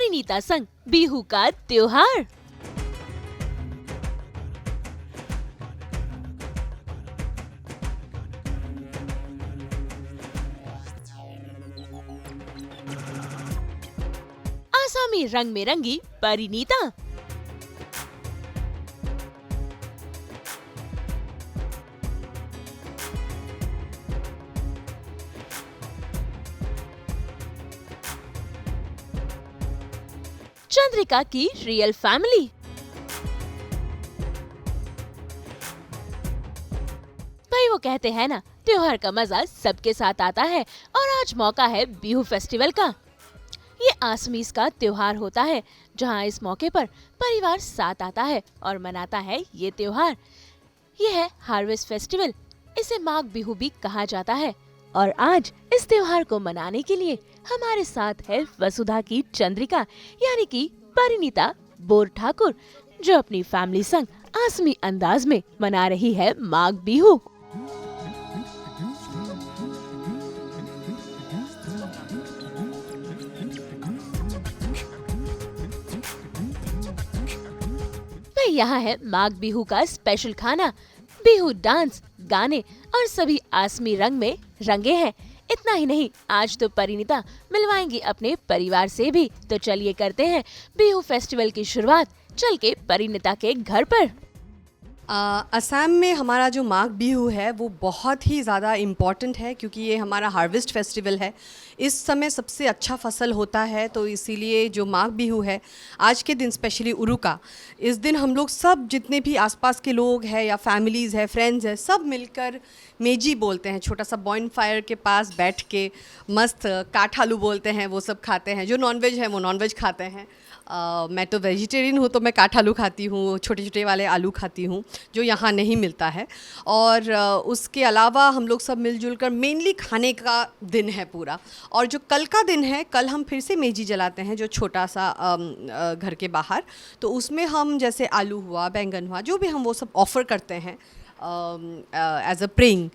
परिणीता संग बिहू का त्योहार। आसामी रंग में रंगी परिणीता। चंद्रिका की रियल फैमिली। भाई वो कहते हैं ना, त्योहार का मजा सबके साथ आता है और आज मौका है बिहू फेस्टिवल का। ये आसमीज का त्योहार होता है जहां इस मौके पर परिवार साथ आता है और मनाता है ये त्योहार। ये है हार्वेस्ट फेस्टिवल, इसे माघ बिहू भी कहा जाता है। और आज इस त्योहार को मनाने के लिए हमारे साथ है वसुधा की चंद्रिका यानी कि परिणीता बोर ठाकुर, जो अपनी फैमिली संग आसमी अंदाज में मना रही है माघ बिहू। यहाँ है माघ बिहू का स्पेशल खाना। बिहू डांस, गाने और सभी आसमी रंग में रंगे हैं। इतना ही नहीं, आज तो परिणीता मिलवाएंगी अपने परिवार से भी। तो चलिए करते हैं बिहू फेस्टिवल की शुरुआत चल के परिणीता के घर पर। असम में हमारा जो माघ बिहू है वो बहुत ही ज़्यादा इम्पॉर्टेंट है, क्योंकि ये हमारा हार्वेस्ट फेस्टिवल है। इस समय सबसे अच्छा फसल होता है, तो इसीलिए जो माघ बिहू है आज के दिन, स्पेशली उरुका, इस दिन हम लोग सब जितने भी आसपास के लोग हैं या फैमिलीज़ है, फ्रेंड्स है, सब मिलकर मेजी बोलते हैं, छोटा सा बॉइन फायर के पास बैठ के मस्त काठ आलू बोलते हैं, वो सब खाते हैं। जो नॉनवेज है वो नॉनवेज खाते हैं। मैं तो वेजिटेरियन हूँ, तो मैं काठ आलू खाती हूँ, छोटे छोटे वाले आलू खाती हूँ जो यहाँ नहीं मिलता है। और उसके अलावा हम लोग सब मिलजुल कर मेनली खाने का दिन है पूरा। और जो कल का दिन है, कल हम फिर से मेजी जलाते हैं, जो छोटा सा घर के बाहर। तो उसमें हम जैसे आलू हुआ, बैंगन हुआ, जो भी हम वो सब ऑफ़र करते हैं एज अ प्रेइंग,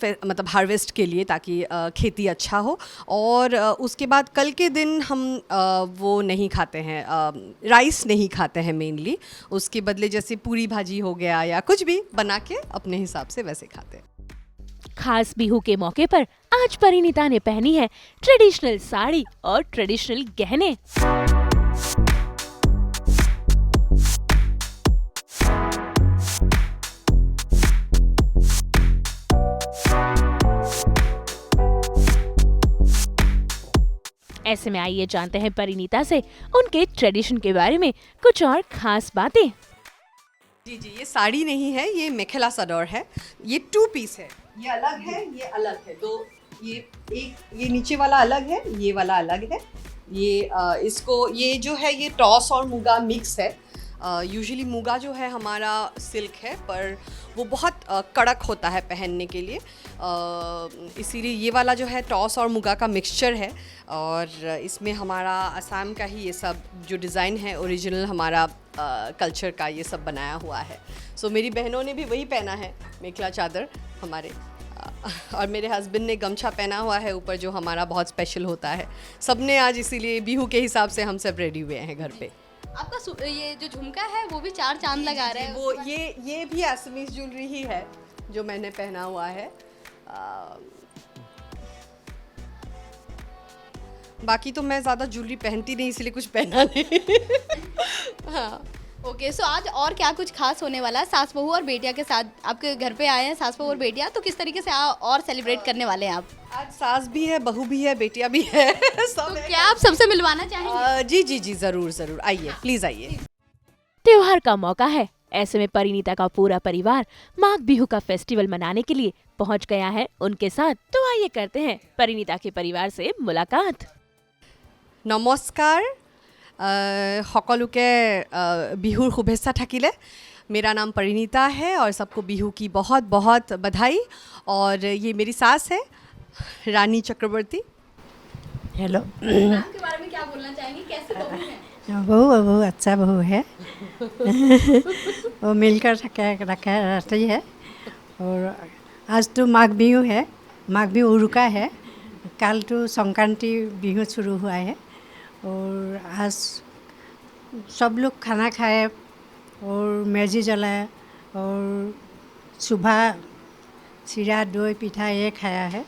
मतलब हार्वेस्ट के लिए, ताकि खेती अच्छा हो। और उसके बाद कल के दिन हम वो नहीं खाते हैं, राइस नहीं खाते हैं मेनली। उसके बदले जैसे पूरी भाजी हो गया या कुछ भी बना के अपने हिसाब से वैसे खाते हैं। खास बिहू के मौके पर आज परिणीता ने पहनी है ट्रेडिशनल साड़ी और ट्रेडिशनल गहने। ऐसे में आइए जानते हैं परिणीता से उनके ट्रेडिशन के बारे में कुछ और खास बातें। जी, ये साड़ी नहीं है, ये मेखेला सदर है। ये 2 पीस है, ये अलग है, ये अलग है। तो ये नीचे वाला अलग है, ये वाला अलग है। ये जो है ये टॉस और मुगा मिक्स है। यूजुअली मुगा जो है हमारा सिल्क है, पर वो बहुत कड़क होता है पहनने के लिए, इसीलिए ये वाला जो है टॉस और मुगा का मिक्सचर है। और इसमें हमारा असम का ही ये सब जो डिज़ाइन है, ओरिजिनल हमारा कल्चर का ये सब बनाया हुआ है। सो मेरी बहनों ने भी वही पहना है, मेखला चादर हमारे, और मेरे हस्बैंड ने गमछा पहना हुआ है ऊपर, जो हमारा बहुत स्पेशल होता है। सबने आज इसीलिए बिहू के हिसाब से हम सब रेडी हुए हैं घर पे। आपका ये जो झुमका है वो भी 4 चांद लगा रहा है। वो ये भी असमीज ज्वेलरी ही है जो मैंने पहना हुआ है। बाकी तो मैं ज़्यादा ज्वेलरी पहनती नहीं, इसलिए कुछ पहना नहीं। हाँ, ओके, सो आज और क्या कुछ खास होने वाला है? सास बहू और बेटिया के साथ आपके घर पे आए हैं, सास बहू और बेटिया, तो किस तरीके से और सेलिब्रेट करने वाले हैं आप? आज सास भी है, बहू भी है, बेटिया भी है। सब तो क्या आप सबसे मिलवाना चाहेंगे? जी, ज़रूर आइए, प्लीज़ आइए। त्योहार का मौका है, ऐसे में परिणीता का पूरा परिवार माघ बिहू का फेस्टिवल मनाने के लिए पहुंच गया है उनके साथ। तो आइए करते हैं परिणीता के परिवार से मुलाकात। नमस्कार, সকলোকে बिहुर शुभेच्छा থাকিলে। मेरा नाम परिणीता है और सबको बिहू की बहुत बहुत बधाई। और ये मेरी सास है रानी चक्रवर्ती। हेलो। नाम के बारे में क्या बोलना चाहेंगी, कैसे बहू हैं? बहू अच्छा बहू है। वो मिलकर रखा रहती है। और आज तो माघ बिहू है, माघ बिहू उरुका है। कल तो संक्रांति बिहू शुरू हुआ है। और आज सब लोग खाना खाए और मेजी जलाया और सुबह सीरा दही पिठा ये खाया है।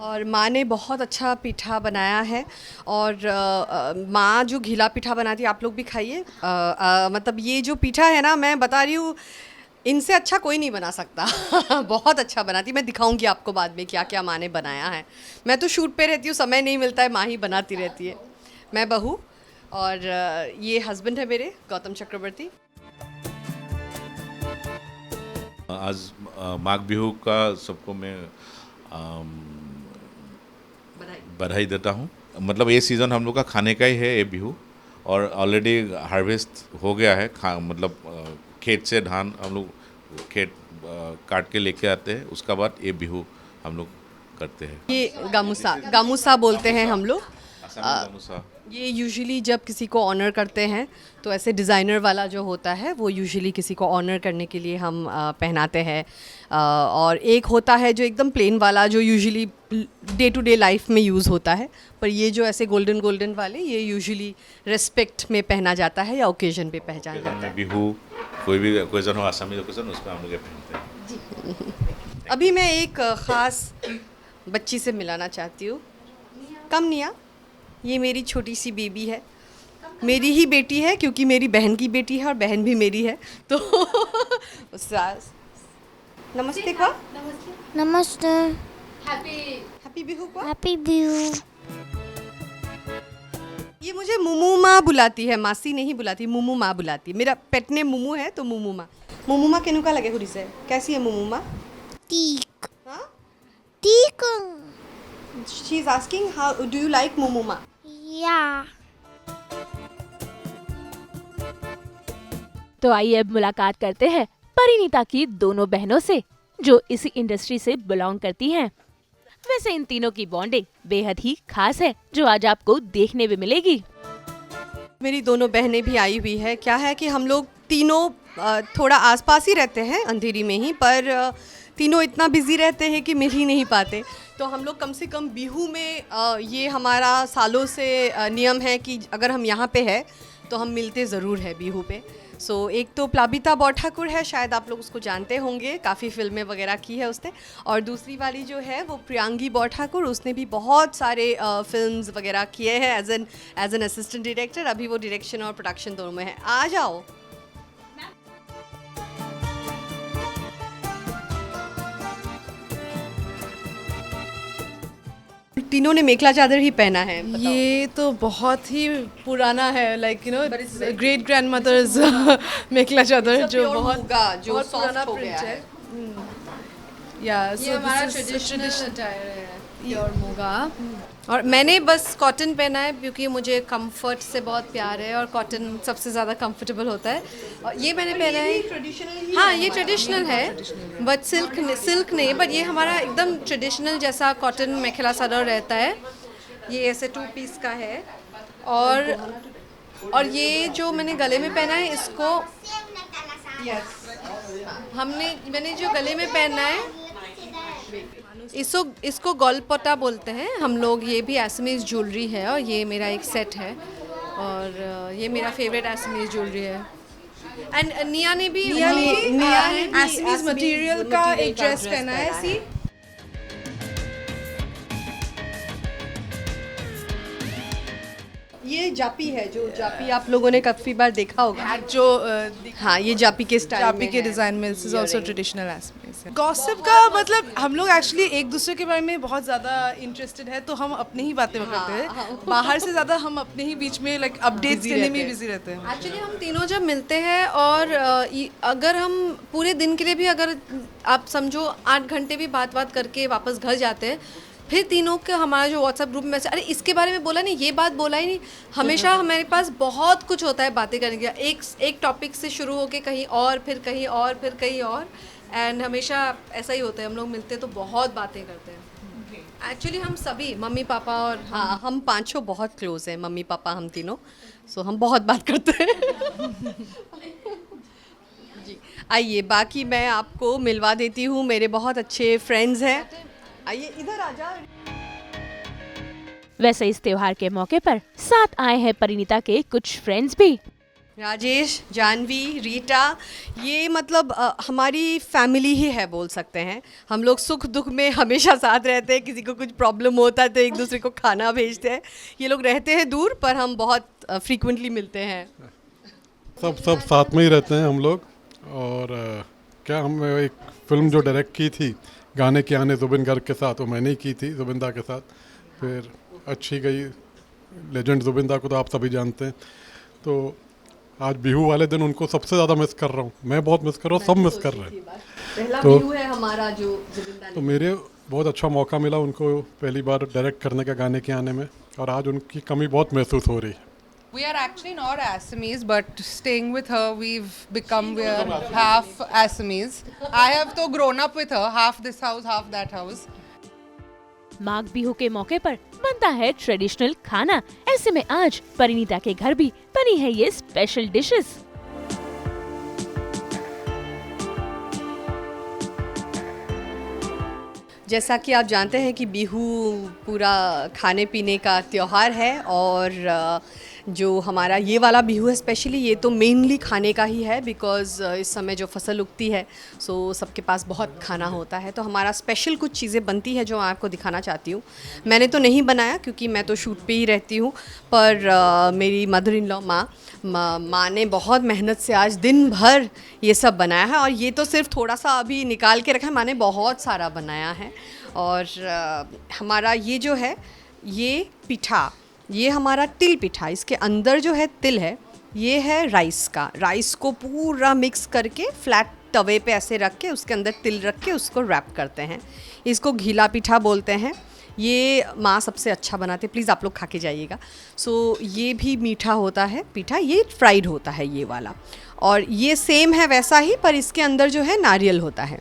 और माँ ने बहुत अच्छा पीठा बनाया है। और माँ जो घिला पीठा बनाती है आप लोग भी खाइए। मतलब ये जो पीठा है ना, मैं बता रही हूँ इनसे अच्छा कोई नहीं बना सकता। बहुत अच्छा बनाती। मैं दिखाऊंगी आपको बाद में क्या क्या माँ ने बनाया है। मैं तो शूट पे रहती हूँ, समय नहीं मिलता है, माँ ही बनाती रहती है। मैं बहू और ये हस्बैंड है मेरे, गौतम चक्रवर्ती। आज माघ बिहू का सबको मैं बधाई देता हूँ। मतलब ये सीज़न हम लोग का खाने का ही है ये बिहू, और ऑलरेडी हार्वेस्ट हो गया है। मतलब खेत से धान हम लोग खेत काट के लेके आते हैं, उसका बाद ये बिहू हम लोग करते हैं। ये गामूसा बोलते हैं हम लोग। आसामी गामूसा। ये यूजुअली जब किसी को ऑनर करते हैं तो ऐसे डिज़ाइनर वाला जो होता है वो यूजुअली किसी को ऑनर करने के लिए हम पहनाते हैं। और एक होता है जो एकदम प्लेन वाला जो usually day to day life में यूज़ होता है, पर ये जो ऐसे गोल्डन गोल्डन वाले ये यूजुअली रिस्पेक्ट में पहना जाता है या ओकेजन पे पहना जाता है। बिहू कोई भी ओकेजन हो, आसामी ओकेजन, उसमें हम लोग ये पहनते हैं। अभी मैं एक ख़ास बच्ची से मिलाना चाहती हूँ। कम निया, ये मेरी छोटी सी बेबी है। मेरी ही बेटी है क्योंकि मेरी बहन की बेटी है और बहन भी मेरी है। तो नमस्ते का नमस्ते। हैप्पी बिहू का। हैप्पी बिहू। ये मुझे मुमू माँ बुलाती है, मासी नहीं बुलाती, मुमू माँ बुलाती है। मेरा पेट ने मुमू है तो मुमू माँ। मुमू माँ केनु का लगे हुरी से, कैसी है मुमू माँ? ठीक। हाँ? ठीक। She is asking how do you like मुमू माँ? या। तो आइए अब मुलाकात करते हैं परिणीता की दोनों बहनों से जो इसी इंडस्ट्री से बिलोंग करती हैं। वैसे इन तीनों की बॉन्डिंग बेहद ही खास है जो आज आपको देखने भी मिलेगी। मेरी दोनों बहनें भी आई हुई है। क्या है कि हम लोग तीनों थोड़ा आसपास ही रहते हैं, अंधेरी में ही, पर तीनों इतना बिजी रहते हैं कि मिल ही नहीं पाते। तो हम लोग कम से कम बिहू में ये हमारा सालों से नियम है कि अगर हम यहाँ पे है तो हम मिलते ज़रूर है बिहू पे। सो एक तो प्लाबिता बौठाकुर है, शायद आप लोग उसको जानते होंगे, काफ़ी फिल्में वगैरह की है उसने। और दूसरी वाली जो है वो प्रियांगी बौठाकुर, उसने भी बहुत सारे फिल्म्स वगैरह किए हैं एज एन असिस्टेंट डायरेक्टर। अभी वो डायरेक्शन और प्रोडक्शन दोनों में है। आ जाओ। तीनों ने मेखला चादर ही पहना है। ये तो बहुत ही पुराना है, like you know great grandmothers mekhela chador जो बहुत जो बहुत पुराना सॉफ्ट हो प्रिंट गया है। है। या ये हमारा ट्रेडिशनल अटायर है प्योर मूगा। और मैंने बस कॉटन पहना है क्योंकि मुझे कंफर्ट से बहुत प्यार है और कॉटन सबसे ज़्यादा कंफर्टेबल होता है। और ये मैंने पहना है। हाँ, ये ट्रेडिशनल है, बट सिल्क नहीं, बट ये हमारा एकदम ट्रेडिशनल जैसा कॉटन मेखला चादर रहता है। ये ऐसे 2 पीस का है। और ये जो मैंने गले में पहना है इसको मैंने जो गले में पहना है इसको गोलपटा बोलते हैं हम लोग। ये भी असमीज ज्वेलरी है और ये मेरा एक सेट है और ये मेरा फेवरेट असमीज ज्वेलरी है। एंड निया ने भी असमीज मटेरियल का एक ड्रेस पहना है। सी ये जापी है, जो जापी आप लोगों ने काफ़ी बार देखा होगा। जो हाँ, ये जापी के स्टाइल में जापी के है। डिज़ाइन में is also traditional aspect. Gossip का मतलब हम लोग एक्चुअली एक दूसरे के बारे में बहुत ज़्यादा इंटरेस्टेड है, तो हम अपने ही बातें करते हैं। बाहर से ज़्यादा हम अपने ही बीच में लाइक अपडेट्स देने में बिजी रहते हैं। एक्चुअली हम तीनों जब मिलते हैं और अगर हम पूरे दिन के लिए भी, अगर आप समझो 8 घंटे भी बात करके वापस घर जाते हैं, फिर तीनों का हमारा जो व्हाट्सएप ग्रुप में अरे इसके बारे में बोला नहीं, ये बात बोला ही नहीं। हमेशा हमारे पास बहुत कुछ होता है बातें करने के लिए। एक टॉपिक से शुरू होके कहीं और, फिर कहीं और, फिर कहीं और, एंड हमेशा ऐसा ही होता है। हम लोग मिलते हैं तो बहुत बातें करते हैं। एक्चुअली हम सभी मम्मी पापा और हाँ, हम पांचों बहुत क्लोज हैं, मम्मी पापा हम तीनों। सो हम बहुत बात करते हैं। जी, आइए बाकी मैं आपको मिलवा देती हूँ। मेरे बहुत अच्छे फ्रेंड्स हैं। आइए इधर आ जाओ। वैसे इस त्योहार के मौके पर साथ आए हैं परिणीता के कुछ फ्रेंड्स भी। राजेश, जानवी, रीटा, ये मतलब हमारी फैमिली ही है बोल सकते हैं। हम लोग सुख दुख में हमेशा साथ रहते हैं, किसी को कुछ प्रॉब्लम होता है तो एक दूसरे को खाना भेजते हैं। ये लोग रहते हैं दूर पर हम बहुत फ्रीक्वेंटली मिलते हैं। सब साथ में ही रहते हैं हम लोग। और क्या हम एक फिल्म जो डायरेक्ट की थी गाने के आने जुबिन गर्ग के साथ, वो मैंने ही की थी जुबिन दा के साथ। फिर अच्छी गई, लेजेंड जुबिन दा को तो आप सभी जानते हैं। तो आज बिहू वाले दिन उनको सबसे ज़्यादा मिस कर रहा हूँ, मैं बहुत मिस कर रहा हूँ, सब मिस कर रहे हैं। पहला तो- बिहू है हमारा जो ज़िंदा तो मेरे बहुत अच्छा मौका मिला उनको पहली बार डायरेक्ट करने का गाने के आने में, और आज उनकी कमी बहुत महसूस हो रही है। We are actually not Assamese, but staying with her, we're half Assamese. I have to grown up with her, half this house, half that house. Magh Bihu के मौके पर बनता है ट्रेडिशनल खाना। ऐसे में आज परिणीता के घर भी बनी है ये स्पेशल डिशेस। जैसा कि आप जानते हैं कि बिहू पूरा खाने पीने का त्योहार है, और जो हमारा ये वाला बिहू है स्पेशली, ये तो मेनली खाने का ही है। बिकॉज़ इस समय जो फसल उगती है सो सबके पास बहुत खाना होता है, तो हमारा स्पेशल कुछ चीज़ें बनती है जो मैं आपको दिखाना चाहती हूँ। मैंने तो नहीं बनाया क्योंकि मैं तो शूट पे ही रहती हूँ, पर मेरी मदर इन लॉ माँ ने बहुत मेहनत से आज दिन भर ये सब बनाया है। और ये तो सिर्फ थोड़ा सा अभी निकाल के रखा है, माँ ने बहुत सारा बनाया है। और हमारा ये जो है ये पिठा, ये हमारा तिल पिठा, इसके अंदर जो है तिल है, ये है राइस का। राइस को पूरा मिक्स करके फ्लैट तवे पे ऐसे रख के उसके अंदर तिल रख के उसको रैप करते हैं। इसको घीला पिठा बोलते हैं। ये माँ सबसे अच्छा बनाते, प्लीज़ आप लोग खा के जाइएगा। सो ये भी मीठा होता है पिठा, ये फ्राइड होता है ये वाला। और ये सेम है वैसा ही, पर इसके अंदर जो है नारियल होता है।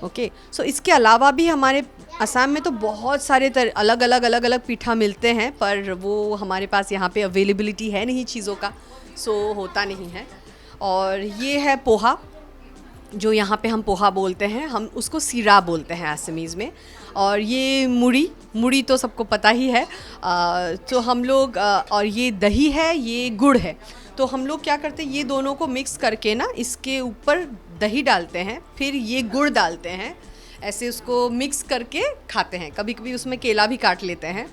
ओके, सो इसके अलावा भी हमारे असम में तो बहुत सारे अलग अलग पीठा मिलते हैं, पर वो हमारे पास यहाँ पे अवेलेबिलिटी है नहीं चीज़ों का, सो होता नहीं है। और ये है पोहा, जो यहाँ पे हम पोहा बोलते हैं, हम उसको सीरा बोलते हैं असमीज़ में। और ये मुड़ी तो सबको पता ही है। तो हम लोग और ये दही है, ये गुड़ है। तो हम लोग क्या करते हैं, ये दोनों को मिक्स करके ना इसके ऊपर दही डालते हैं, फिर ये गुड़ डालते हैं, ऐसे उसको मिक्स करके खाते हैं। कभी कभी उसमें केला भी काट लेते हैं।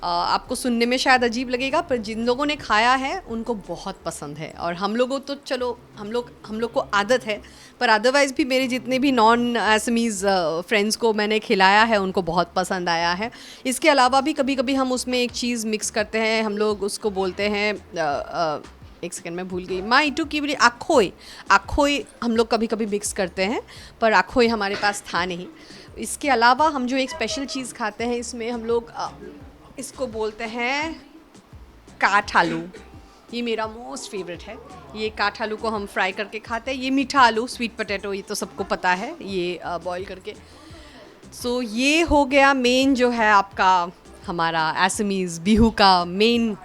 आपको सुनने में शायद अजीब लगेगा, पर जिन लोगों ने खाया है उनको बहुत पसंद है। और हम लोगों तो चलो हम लोग को आदत है, पर अदरवाइज़ भी मेरे जितने भी नॉन असमीज़ फ्रेंड्स को मैंने खिलाया है उनको बहुत पसंद आया है। इसके अलावा भी कभी कभी हम उसमें एक चीज़ मिक्स करते हैं, हम लोग उसको बोलते हैं एक सेकंड में भूल गई, माँ इटू की बड़ी आखोई हम लोग कभी कभी मिक्स करते हैं, पर आखोई हमारे पास था नहीं। इसके अलावा हम जो एक स्पेशल चीज़ खाते हैं, इसमें हम लोग इसको बोलते हैं काठ आलू। ये मेरा मोस्ट फेवरेट है। ये काठ आलू को हम फ्राई करके खाते हैं। ये मीठा आलू, स्वीट पोटैटो, ये तो सबको पता है, ये बॉईल करके। सो ये हो गया मेन जो है आपका हमारा असमीज़ बिहू का मेन,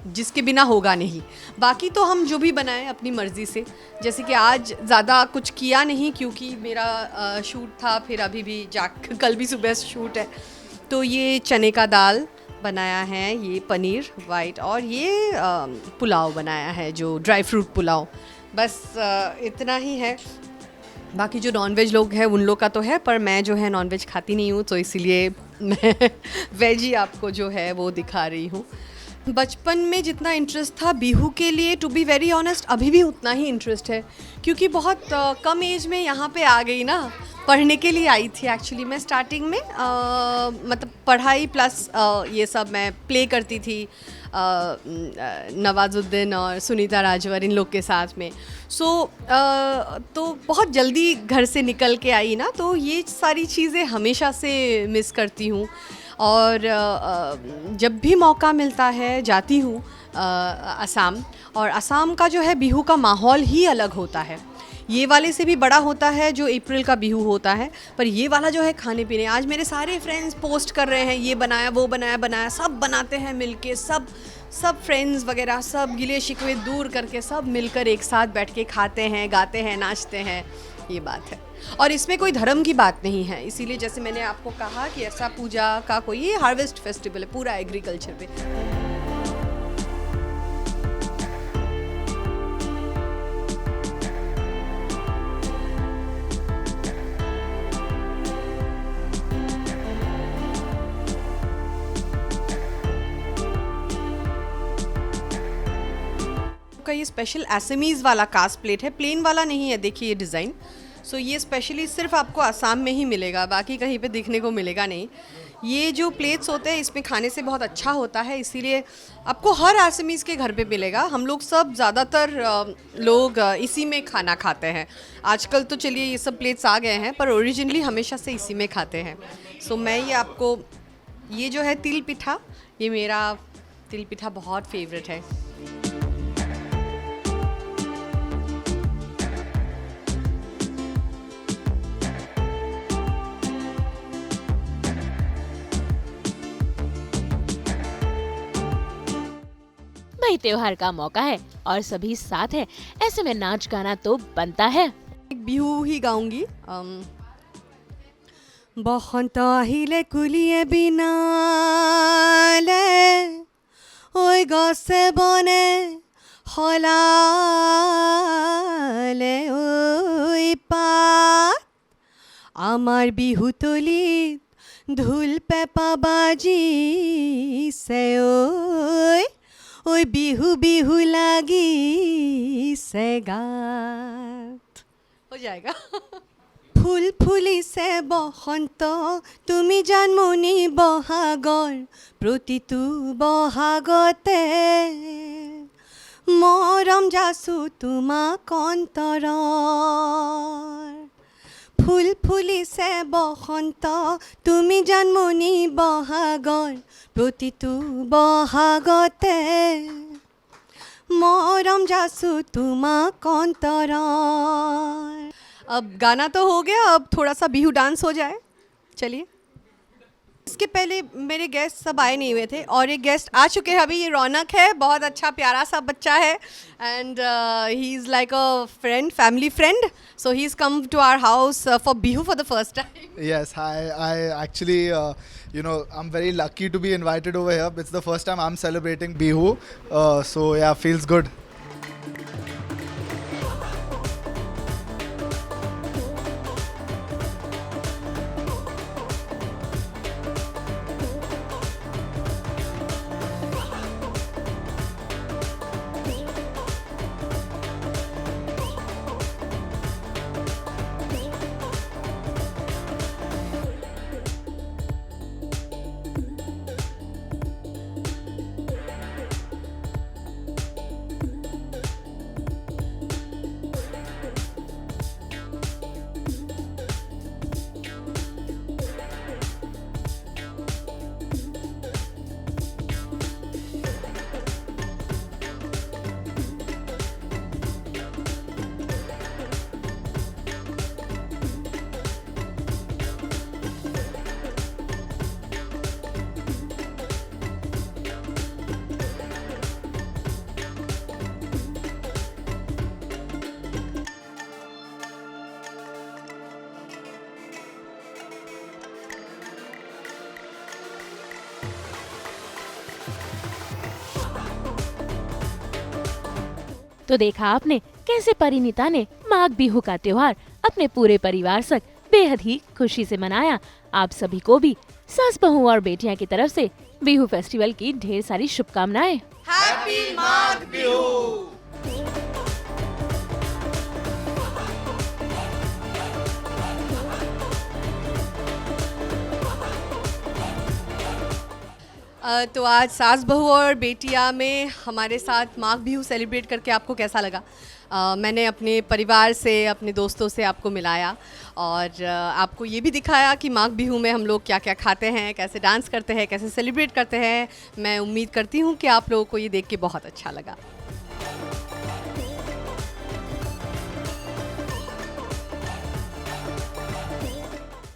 जिसके बिना होगा नहीं। बाकी तो हम जो भी बनाएं अपनी मर्ज़ी से, जैसे कि आज ज़्यादा कुछ किया नहीं क्योंकि मेरा शूट था, फिर अभी भी कल भी सुबह शूट है। तो ये चने का दाल बनाया है, ये पनीर वाइट, और ये पुलाव बनाया है, जो ड्राई फ्रूट पुलाव। बस इतना ही है। बाकी जो नॉनवेज लोग हैं उन लोग का तो है, पर मैं जो है नॉनवेज खाती नहीं हूँ, तो इसीलिए मैं वेज ही आपको जो है वो दिखा रही हूँ। बचपन में जितना इंटरेस्ट था बिहू के लिए, टू बी वेरी ऑनेस्ट अभी भी उतना ही इंटरेस्ट है, क्योंकि बहुत कम एज में यहाँ पे आ गई ना, पढ़ने के लिए आई थी एक्चुअली मैं स्टार्टिंग में। मतलब पढ़ाई प्लस ये सब मैं प्ले करती थी नवाजुद्दीन और सुनीता राजवर इन लोग के साथ में। तो बहुत जल्दी घर से निकल के आई ना, तो ये सारी चीज़ें हमेशा से मिस करती हूँ। और जब भी मौका मिलता है जाती हूँ असम, और असम का जो है बिहू का माहौल ही अलग होता है। ये वाले से भी बड़ा होता है जो अप्रैल का बिहू होता है, पर ये वाला जो है खाने पीने, आज मेरे सारे फ्रेंड्स पोस्ट कर रहे हैं ये बनाया वो बनाया, सब बनाते हैं मिलके, सब फ्रेंड्स वगैरह सब गिले शिकवे दूर करके सब मिलकर एक साथ बैठ के खाते हैं, गाते हैं, नाचते हैं। ये बात है। और इसमें कोई धर्म की बात नहीं है, इसीलिए जैसे मैंने आपको कहा कि ऐसा पूजा का कोई, ये हार्वेस्ट फेस्टिवल है पूरा एग्रीकल्चर पे। का ये स्पेशल एसएमईज वाला कास्ट प्लेट है, प्लेन वाला नहीं है, देखिए ये डिज़ाइन। सो ये स्पेशली सिर्फ आपको आसाम में ही मिलेगा, बाकी कहीं पे दिखने को मिलेगा नहीं। ये जो प्लेट्स होते हैं इसमें खाने से बहुत अच्छा होता है, इसीलिए आपको हर एसएमईज के घर पे मिलेगा। हम लोग सब ज़्यादातर लोग इसी में खाना खाते हैं। आजकल तो चलिए ये सब प्लेट्स आ गए हैं, पर ओरिजिनली हमेशा से इसी में खाते हैं। सो मैं ये आपको, ये जो है तिल पिठा, ये मेरा तिल पिठा बहुत फेवरेट है। भाई त्योहार का मौका है और सभी साथ हैं, ऐसे में नाच गाना तो बनता है। एक बिहू ही गाऊंगी। बसंत আহিলে কুলিয়ে বিনালে ওই গছে বনে হলালে ওই পাত আমার বিহুতলিত ঢোল পেপা বাজিছে ওই বিহু বিহু লাগিছে গাত। हो जाएगा। ফুল ফুলিছে বসন্ত তুমি জানমনি বহাগৰ প্ৰতিটো বহাগতে মৰম যাচো তোমাক অন্তৰৰ। ফুল ফুলিছে বসন্ত তুমি জানমনি বহাগৰ প্ৰতিটো বহাগতে মৰম যাচো তোমাক অন্তৰৰ। अब गाना तो हो गया, अब थोड़ा सा बिहू डांस हो जाए। चलिए। इसके पहले मेरे गेस्ट सब आए नहीं हुए थे और एक गेस्ट आ चुके हैं अभी। ये रौनक है, बहुत अच्छा प्यारा सा बच्चा है and he is like a friend, family friend. So he is come to our house for Bihu for the first time. Yes, I actually, I'm very lucky to be invited over here. It's the first time I'm celebrating Bihu. So yeah, feels good. तो देखा आपने कैसे परिणीता ने माघ बिहू का त्योहार अपने पूरे परिवार संग बेहद ही खुशी से मनाया। आप सभी को भी सास बहू और बेटियां की तरफ से बिहू फेस्टिवल की ढेर सारी शुभकामनाएं। हैप्पी माघ बिहू। तो आज सास बहू और बेटिया में हमारे साथ माघ बिहू सेलिब्रेट करके आपको कैसा लगा? मैंने अपने परिवार से, अपने दोस्तों से आपको मिलाया और आपको ये भी दिखाया कि माघ बिहू में हम लोग क्या क्या खाते हैं, कैसे डांस करते हैं, कैसे सेलिब्रेट करते हैं। मैं उम्मीद करती हूँ कि आप लोगों को ये देख के बहुत अच्छा लगा।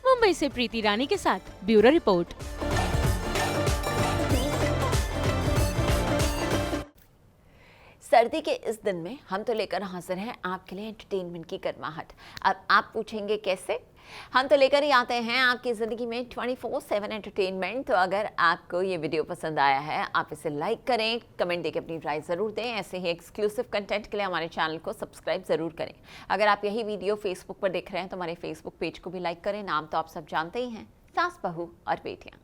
मुंबई से प्रीति रानी के साथ ब्यूरो रिपोर्ट। सर्दी के इस दिन में हम तो लेकर हाजिर हैं आपके लिए एंटरटेनमेंट की गर्माहट। अब आप पूछेंगे कैसे? हम तो लेकर ही आते हैं आपकी ज़िंदगी में 24/7 एंटरटेनमेंट। तो अगर आपको ये वीडियो पसंद आया है, आप इसे लाइक करें, कमेंट देके अपनी राय ज़रूर दें। ऐसे ही एक्सक्लूसिव कंटेंट के लिए हमारे चैनल को सब्सक्राइब ज़रूर करें। अगर आप यही वीडियो फेसबुक पर देख रहे हैं तो हमारे फेसबुक पेज को भी लाइक करें। नाम तो आप सब जानते ही हैं, सास बहू और बेटियाँ।